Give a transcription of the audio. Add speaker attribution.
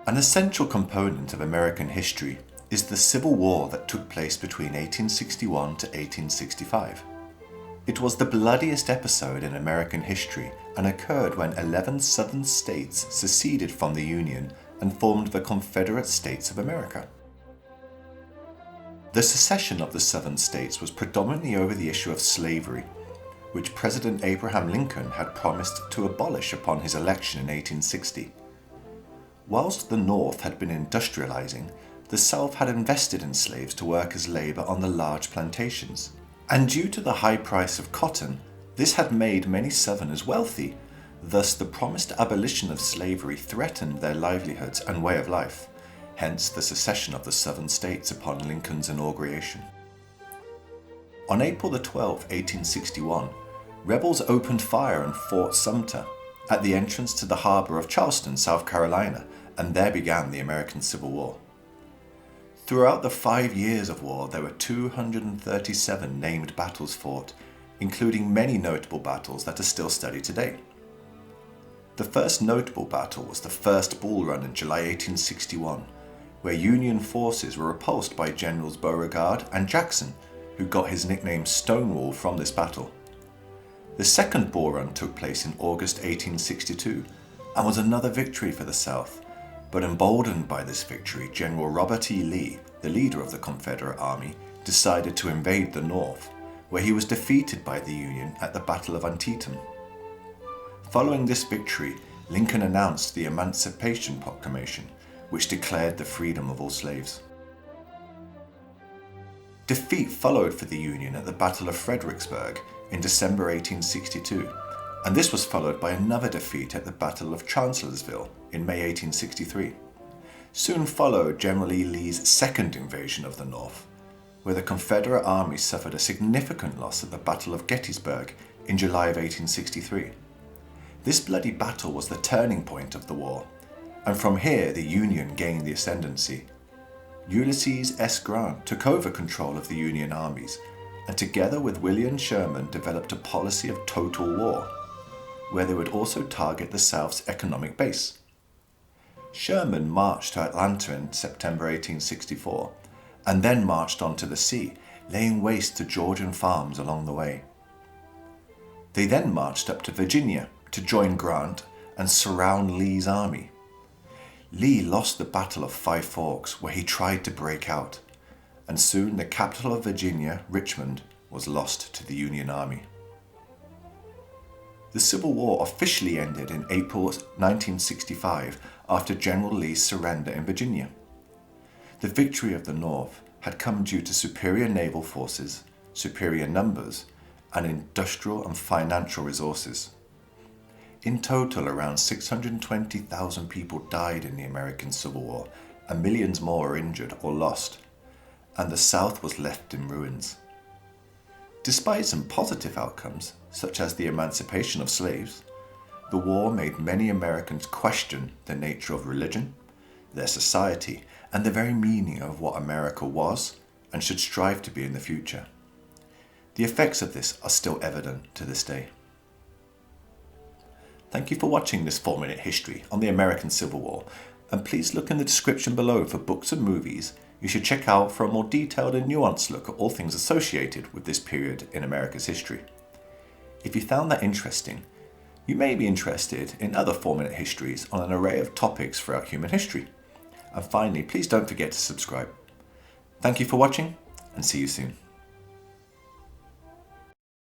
Speaker 1: An essential component of American history is the Civil War that took place between 1861 to 1865. It was the bloodiest episode in American history and occurred when 11 southern states seceded from the Union and formed the Confederate States of America. The secession of the southern states was predominantly over the issue of slavery, which President Abraham Lincoln had promised to abolish upon his election in 1860. Whilst the North had been industrializing, the South had invested in slaves to work as labor on the large plantations. And due to the high price of cotton, this had made many Southerners wealthy. Thus, the promised abolition of slavery threatened their livelihoods and way of life, hence the secession of the Southern states upon Lincoln's inauguration. On April 12, 1861, rebels opened fire on Fort Sumter at the entrance to the harbor of Charleston, South Carolina, and there began the American Civil War. Throughout the 5 years of war, there were 237 named battles fought, including many notable battles that are still studied today. The first notable battle was the First Bull Run in July 1861, where Union forces were repulsed by Generals Beauregard and Jackson, who got his nickname Stonewall from this battle. The Second Bull Run took place in August 1862 and was another victory for the South. But emboldened by this victory, General Robert E. Lee, the leader of the Confederate Army, decided to invade the North, where he was defeated by the Union at the Battle of Antietam. Following this victory, Lincoln announced the Emancipation Proclamation, which declared the freedom of all slaves. Defeat followed for the Union at the Battle of Fredericksburg in December 1862, and this was followed by another defeat at the Battle of Chancellorsville in May 1863. Soon followed General E. Lee's second invasion of the North, where the Confederate Army suffered a significant loss at the Battle of Gettysburg in July of 1863. This bloody battle was the turning point of the war, and from here the Union gained the ascendancy. Ulysses S. Grant took over control of the Union armies, and together with William Sherman developed a policy of total war, where they would also target the South's economic base. Sherman marched to Atlanta in September 1864, and then marched on to the sea, laying waste to Georgian farms along the way. They then marched up to Virginia to join Grant and surround Lee's army. Lee lost the Battle of Five Forks, where he tried to break out, and soon the capital of Virginia, Richmond, was lost to the Union Army. The Civil War officially ended in April 1965 after General Lee's surrender in Virginia. The victory of the North had come due to superior naval forces, superior numbers, and industrial and financial resources. In total, around 620,000 people died in the American Civil War, and millions more were injured or lost, and the South was left in ruins. Despite some positive outcomes, such as the emancipation of slaves, the war made many Americans question the nature of religion, their society, and the very meaning of what America was and should strive to be in the future. The effects of this are still evident to this day. Thank you for watching this 4-minute history on the American Civil War, and please look in the description below for books and movies you should check out for a more detailed and nuanced look at all things associated with this period in America's history. If you found that interesting, you may be interested in other 4-minute histories on an array of topics throughout human history. And finally, please don't forget to subscribe. Thank you for watching, and see you soon.